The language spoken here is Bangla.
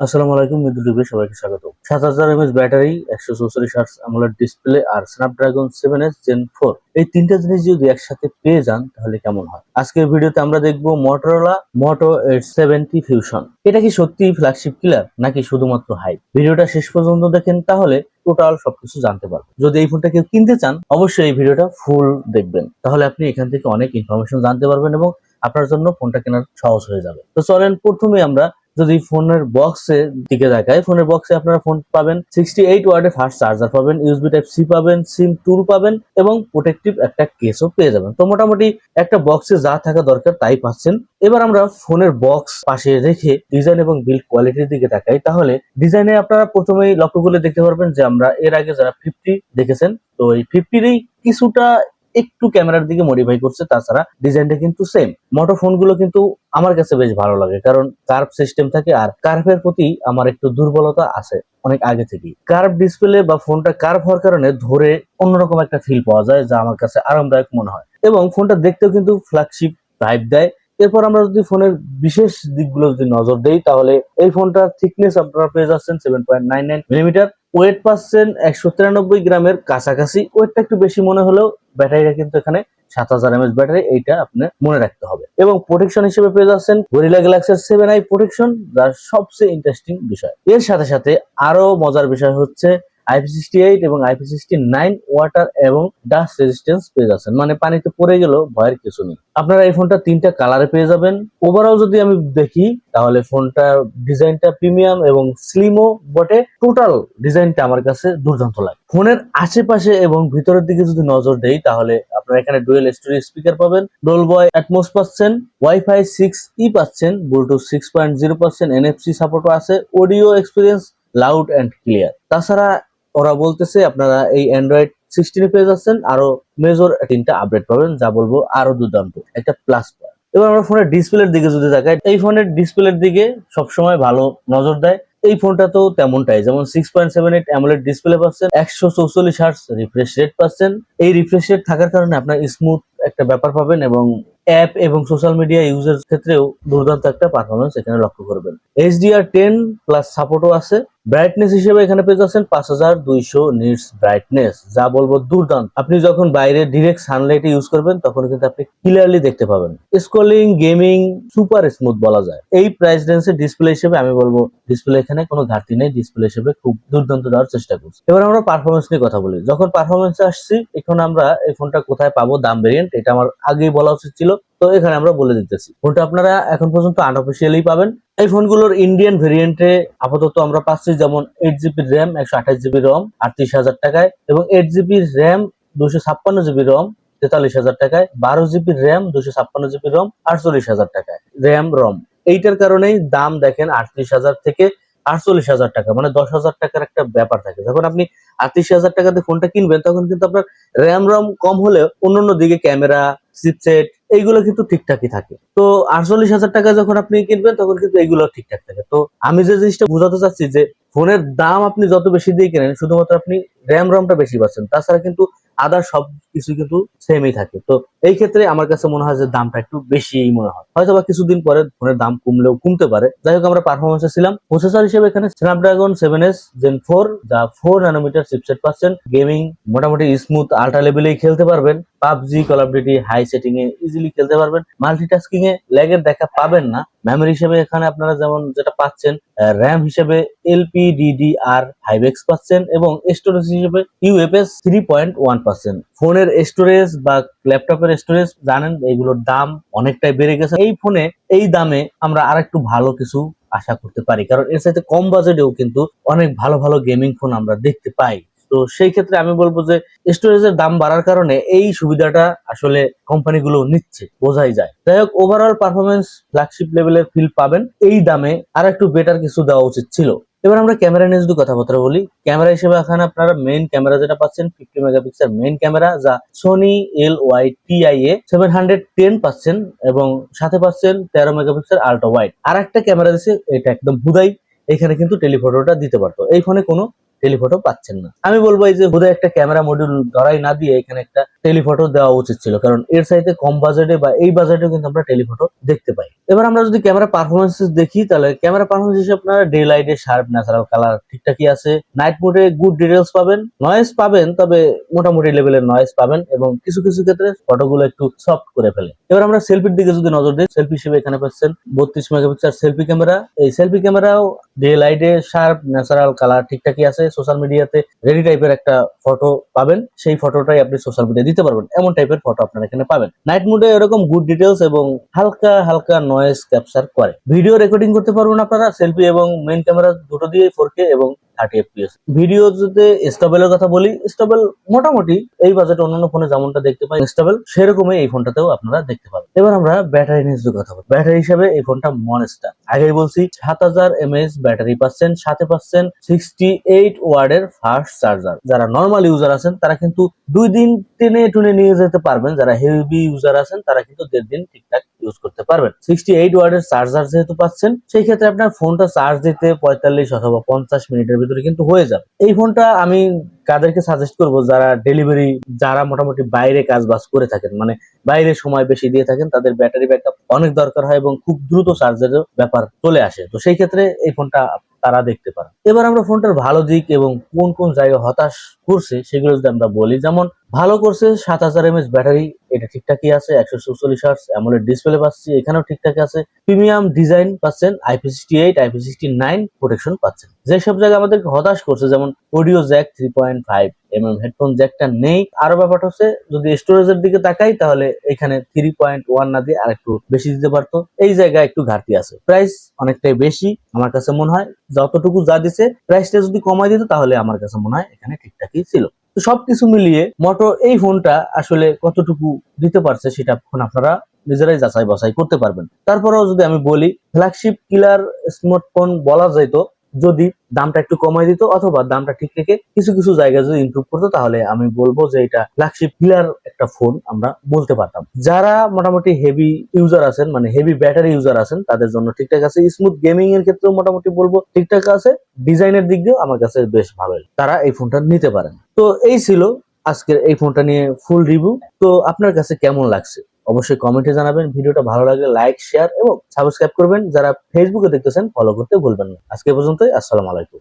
আসসালামু আলাইকুম, মিদুল টিভিতে সবাইকে স্বাগত। ৭০০০ ব্যাটারি, ১৬৪ হার্টজ অ্যামোলেড ডিসপ্লে আর স্ন্যাপড্রাগন 7S জেন 4 এই তিনটা জিনিস যদি একসাথে পেয়ে যান তাহলে কেমন হয়। আজকের ভিডিওতে আমরা দেখব মটোরোলা মোটো H70 ফিউশন। এটা কি সত্যি ফ্ল্যাগশিপ কিলার নাকি শুধুমাত্র হাইপ? ভিডিওটা শেষ পর্যন্ত দেখেন, তাহলে টোটাল সবকিছু জানতে পারবেন। যদি এই ফোনটা কেউ কিনতে চান অবশ্যই এই ভিডিওটা ফুল দেখবেন, তাহলে আপনি এখান থেকে অনেক ইনফরমেশন জানতে পারবেন এবং আপনার জন্য ফোনটা কেনার সহজ হয়ে যাবে। তো চলেন প্রথমে আমরা যদি ফোনের বক্সের দিকে তাকাই, ফোনের বক্সে আপনারা ফোন পাবেন 68 ওয়াটের ফাস্ট চার্জার পাবেন, ইউএসবি টাইপ সি পাবেন, সিম টুল পাবেন এবং প্রোটেক্টিভ একটা কেসও পেয়ে যাবেন। তো মোটামুটি একটা বক্সে যা থাকা দরকার তাই পাচ্ছেন। এবার আমরা ফোনের বক্স পাশে রেখে ডিজাইন এবং বিল্ড কোয়ালিটির দিকে তাকাই, তাহলে ডিজাইনে আপনারা প্রথমেই লক্ষ্য করলে দেখতে পারবেন যে আমরা এর আগে যারা 50 দেখেছেন, তো এই 50রই কিছুটা একটু ক্যামেরার দিকে মডিফাই করছে, তাছাড়া ডিজাইনটা কিন্তু সেম। মোটো ফোনগুলো কিন্তু আমার কাছে বেশ ভালো লাগে, কারণ কার্ভ সিস্টেম থাকে আর কার্ভের প্রতি আমার একটু দুর্বলতা আছে অনেক আগে থেকেই। কার্ভ ডিসপ্লে বা ফোনটা কার্ভ হওয়ার কারণে ধরে অন্যরকম একটা ফিল পাওয়া যায়, যা আমার কাছে আরামদায়ক মনে হয় এবং ফোনটা দেখতেও কিন্তু ফ্ল্যাগশিপ ভাইব দেয়। এরপর আমরা যদি ফোনের বিশেষ দিকগুলো যদি নজর দেই, তাহলে এই ফোনটার থিকনেস আপনারা পেয়ে যাচ্ছেন 7.99 মিলিমিটার। ওয়েট পাচ্ছেন 193 গ্রামের কাছাকাছি। ওয়েটটা একটু বেশি মনে হলেও ব্যাটারিটা কিন্তু এখানে ৭০০০ ব্যাটারি, এইটা আপনার মনে রাখতে হবে। এবং প্রোটেকশন হিসেবে পেয়ে যাচ্ছেন গরিলা গ্লাসের 7i প্রোটেকশন, যার সবচেয়ে ইন্টারেস্টিং বিষয়। এর সাথে সাথে আরো মজার বিষয় হচ্ছে IP68 এবং IP69 ওয়াটার এবং ডাস্ট রেজিস্ট্যান্স পেয়ে যাচ্ছেন, মানে পানিতে পড়ে গেলেও ভয়ের কিছু নেই। আপনারা এই ফোনটা তিনটা কালারে পেয়ে যাবেন। ওভারঅল যদি আমি দেখি তাহলে ফোনটা ডিজাইনটা প্রিমিয়াম এবং স্লিমও বটে। টোটাল ডিজাইনটা আমার কাছে দুর্দান্ত লাগে। ফোনের আশেপাশে এবং ভিতরের দিকে যদি নজর দেই, তাহলে আপনারা এখানে ডুয়েল স্টোরেজ স্পিকার পাবেন, ডলবয় অ্যাটমস পাচ্ছেন, ওয়াইফাই 6E পাচ্ছেন, ব্লুটুথ 6.0 পাচ্ছেন, NFC সাপোর্টও আছে, audio experience loud and clear. তাছাড়া ওরা বলতেছে আপনারা এই অ্যান্ড্রয়েড 16 পেয়ে যাচ্ছেন, আরো মেজর 3টা আপডেট পাবেন, যা বলবো আরো দুর্দান্ত একটা প্লাস পয়েন্ট। এবার আমরা ফোনের ডিসপ্লের দিকে যদি তাকাই, এই ফোনের ডিসপ্লের দিকে সবসময় ভালো নজর দেয়। এই ফোনটা তো তেমনটাই, যেমন 6.78 অ্যামোলেড ডিসপ্লে পাচ্ছেন, 144 হার্টজ রিফ্রেশ রেট পাচ্ছেন। এই রিফ্রেশ রেট থাকার কারণে আপনার স্মুথ একটা ব্যাপার পাবেন এবং অ্যাপ এবং সোশ্যাল মিডিয়া ইউজের ক্ষেত্রেও দুর্দান্ত একটা পারফরমেন্স এখানে লক্ষ্য করবেন। HDR10 প্লাস সাপোর্টও আছে। ব্রাইটনেস হিসেবে এখানে পেয়ে যাচ্ছেন 5200 নিটস ব্রাইটনেস, যা বলবো দুর্দান্ত। আপনি যখন বাইরে ডিরেক্ট সানলাইটে ইউজ করবেন তখন কিন্তু আপনি ক্লিয়ারলি দেখতে পাবেন। স্ক্রলিং, গেমিং সুপার স্মুথ বলা যায়। এই প্রাইস রেঞ্জের ডিসপ্লে হিসেবে আমি বলবো ডিসপ্লে এখানে কোনো ঘাটতি নেই, ডিসপ্লে হিসেবে খুব দুর্দান্ত দেওয়ার চেষ্টা করছি। এবার আমরা পারফরমেন্স নিয়ে কথা বলি। যখন পারফরমেন্সে আসছি, এখন আমরা এই ফোনটা কোথায় পাবো, দাম ভেরিয়েন্ট, এটা আমার আগেই বলা উচিত ছিল, তো এখানে আমরা বলে দিতেছি। ফোনটা আপনারা এখন পর্যন্ত আনঅফিসিয়ালি পাবেন। এই ফোনগুলোর ইন্ডিয়ান ভেরিয়েন্টে আপাতত আমরা পাচ্ছি যেমন 8GB র্যাম, 128GB রম 38,000 টাকায়, এবং 8GB র্যাম 256GB রম 43,000 টাকায়, 12GB র্যাম 256GB রম 48,000 টাকায় র্যাম রম। এইটার কারণেই দাম দেখেন 38,000 থেকে 48,000 টাকা, মানে 10,000 টাকার একটা ব্যাপার থাকে। যখন আপনি 38,000 টাকাতে ফোনটা কিনবেন তখন কিন্তু আপনার র্যাম রম কম হলে অন্যান্য দিকে ক্যামেরা, চিপসেট এইগুলো কিন্তু ঠিকঠাকই থাকে। তো 48,000 টাকা যখন আপনি কিনবেন তখন কিন্তু এইগুলো ঠিকঠাক থাকে। তো আমি যে জিনিসটা বোঝাতে চাচ্ছি যে ফোনের দাম আপনি যত বেশি দিয়ে কেনেন, শুধুমাত্র আপনি র্যাম রমটা বেশি পাচ্ছেন, তাছাড়া কিন্তু আদার সব কিছু কিন্তু সেমই থাকে। তো এই ক্ষেত্রে আমার কাছে মনে হয় যে দামটা একটু বেশি মনে হয়, হয়তো বা কিছুদিন পরে ফোনের দাম কমলেও কমতে পারে। যাই হোক, আমরা পারফরমেন্সে ছিলাম। প্রসেসর হিসেবে এখানে স্ন্যাপড্রাগন 7S জেন 4, যা 4 ন্যানোমিটার চিপসেট পাচ্ছেন। গেমিং মোটামুটি স্মুথ আল্ট্রা লেভেলেই খেলতে পারবেন। PUBG, call of duty high setting এ ইজিলি খেলতে পারবেন। মাল্টিটাস্কিং এ ল্যাগের দেখা পাবেন না। মেমোরি হিসেবে এখানে আপনারা যেমন যেটা পাচ্ছেন, র্যাম হিসেবে LPDDR5X পাচ্ছেন এবং স্টোরেজ হিসেবে UFS 3.1 পাচ্ছেন। ফোনের স্টোরেজ বা ল্যাপটপের স্টোরেজ জানেন এগুলোর দাম অনেকটাই বেড়ে গেছে। এই ফোনে এই দামে আমরা আরেকটু ভালো কিছু আশা করতে পারি, কারণ এর সাথে কম বাজেটেও কিন্তু অনেক ভালো ভালো গেমিং ফোন আমরা দেখতে পাই। তো সেই ক্ষেত্রে আমি বলবো যে স্টোরেজের দাম বাড়ার কারণে এই সুবিধাটা আসলে কোম্পানিগুলো নিচ্ছে, বোঝাই যায়। যাই হোক, ওভারঅল পারফরমেন্স ফ্ল্যাগশিপ লেভেলের ফিল পাবেন। এই দামে আর একটু বেটার কিছু দেওয়া উচিত ছিল। এবার আমরা ক্যামেরা নিয়ে যদি কথাবার্তা বলি, ক্যামেরা হিসেবে এখানে আপনারা মেইন ক্যামেরা যেটা পাচ্ছেন 50 মেগাপিক্সেল মেইন ক্যামেরা, যা সোনি LYTIA 710 পাচ্ছেন এবং সাথে পাচ্ছেন 13 মেগাপিক্সেল আল্ট্রা ওয়াইড। আর একটা ক্যামেরা দিচ্ছে, এটা একদম হুদাই, এখানে কিন্তু টেলিফটোটা দিতে পারতো, এই ফোনে কোনো টেলিফটো পাচ্ছেন না। আমি বলবো এই যে হুদাই একটা ক্যামেরা মডিউল ধরাই না দিয়ে এখানে একটা টেলিফটো দেওয়া উচিত ছিল, কারণ এর চাইতে কম বাজেটে বা এই বাজেটে কিন্তু আমরা টেলিফটো দেখতে পাই। এবার আমরা যদি ক্যামেরা পারফরমেন্স দেখি, তাহলে ক্যামেরা পারফরমেন্স হিসেবে আপনারা ডে লাইটে শার্প ন্যাচারাল কালার ঠিকঠাকই আছে, নাইট মোডে গুড ডিটেলস পাবেন, নয়েজ পাবেন তবে মোটামুটি লেভেলের নয়েজ পাবেন, এবং কিছু কিছু ক্ষেত্রে ফটোগুলো একটু সফট করে ফেলে। এবার আমরা সেলফির দিকে যদি নজর দিই, সেলফি হিসেবে এখানে পাচ্ছেন 32 মেগাপিক্সেল সেলফি ক্যামেরা। এই সেলফি ক্যামেরাও ডে লাইটে শার্প ন্যাচারাল কালার ঠিকঠাকই আছে। সোশ্যাল মিডিয়াতে রেডি টাইপের একটা ফটো পাবেন, সেই ফটোটাই আপনি সোশ্যাল মিডিয়া দিতে পারবেন, এমন টাইপের ফটো আপনারা এখানে পাবেন। নাইট মোডে এরকম গুড ডিটেলস এবং হালকা হালকা নয়েজ ক্যাপচার করে। ভিডিও রেকর্ডিং করতে পারবেন আপনারা সেলফি এবং মেইন ক্যামেরা দুটো দিয়ে 4K এবং 30 FPS। ভিডিও যদি স্টেবলের কথা বলি, স্টেবল মোটামুটি এই বাজেট অন্যান্য ফোনে যেমনটা দেখতে পাই স্টেবল, সেরকমই এই ফোনটাতেও আপনারা দেখতে পাবেন। এবার আমরা ব্যাটারি নিয়ে কথা বলি। ব্যাটারি হিসাবে এই ফোনটা মনস্টার, আগেই বলছি 7000 mAh ব্যাটারি পাচ্ছেন, সাথে পাচ্ছেন 68 ওয়াটের ফাস্ট চার্জার। যারা নর্মাল ইউজার আছেন তারা কিন্তু 2 দিন টেনে টুনে নিয়ে যেতে পারবেন, যারা হেভি ইউজার আছেন তারা কিন্তু 1.5 দিন ঠিকঠাক ইউজ করতে পারবেন। 68 ওয়াটের চার্জার যেহেতু পাচ্ছেন, সেই ক্ষেত্রে আপনার ফোনটা চার্জ দিতে 45 অথবা 50 মিনিটের ভিতরে কিন্তু হয়ে যাবে। এই ফোনটা আমি কাদেরকে সাজেস্ট করব, যারা ডেলিভারি, যারা মোটামুটি বাইরে কাজ বাজ করে থাকেন, মানে বাইরে সময় বেশি দিয়ে থাকেন, তাদের ব্যাটারি ব্যাকআপ অনেক দরকার হয় এবং খুব দ্রুত চার্জেরও ব্যাপার চলে আসে। তো সেই ক্ষেত্রে এই ফোনটা তারা দেখতে পারেন। এবার আমরা ফোনটার ভালো দিক এবং কোন কোন জায়গায় হতাশ করছে সেগুলো যদি আমরা বলি, যেমন ভালো করছে 7000 mAh ব্যাটারি, এটা ঠিকঠাকই আছে। 144 হার্টজ অ্যামোলেড ডিসপ্লে পাচ্ছি, এখানেও ঠিকঠাক আছে। প্রিমিয়াম ডিজাইন পাচ্ছেন, IP68 IP69 প্রোটেকশন পাচ্ছেন। যেসব জায়গায় আমাদেরকে হতাশ করছে, যেমন অডিও জ্যাক 3.5mm হেডফোন জ্যাকটা নেই। আরো ব্যাপারটা হচ্ছে যদি স্টোরেজের দিকে তাকাই, তাহলে এখানে 3.1 না দিয়ে আরেকটু বেশি দিতে পারতো, এই জায়গায় একটু ঘাটতি আছে। প্রাইস অনেকটাই বেশি আমার কাছে মনে হয়, যতটুকু যা দিছে প্রাইসটা যদি কমাই দিত তাহলে আমার কাছে মনে হয় এখানে ঠিকঠাকই ছিল। তো সবকিছু মিলিয়ে মোটো এই ফোনটা আসলে কতটুকু দিতে পারছে সেটা এখন আপনারা নিজেরাই যাচাই বাছাই করতে পারবেন। তারপরেও যদি আমি বলি, ফ্ল্যাগশিপ কিলার স্মার্টফোন বলা যাইতো যদি দামটা একটু কমাই দিত, অথবা দামটা ঠিক রেখে কিছু কিছু জায়গায় যদি ইমপ্রুভ করতো, তাহলে আমি বলবো যে এটা ফ্ল্যাগশিপ কিলার একটা ফোন আমরা বলতে পারতাম। যারা মোটামুটি হেভি ইউজার আছেন, মানে হেভি ব্যাটারি ইউজার আছেন, তাদের জন্য ঠিকঠাক আছে। স্মুথ গেমিং এর ক্ষেত্রেও মোটামুটি বলবো ঠিকঠাক আছে। ডিজাইনের দিক দিয়েও আমার কাছে বেশ ভালোই, তারা এই ফোনটা নিতে পারেন। তো এই ছিল আজকের এই ফোনটা নিয়ে ফুল রিভিউ। তো আপনার কাছে কেমন লাগছে অবশ্যই কমেন্টে জানাবেন। ভিডিওটা ভালো লাগলে লাইক, শেয়ার এবং সাবস্ক্রাইব করবেন। যারা ফেসবুকে দেখতেছেন ফলো করতে ভুলবেন না। আজকে পর্যন্তই, আসসালামু আলাইকুম।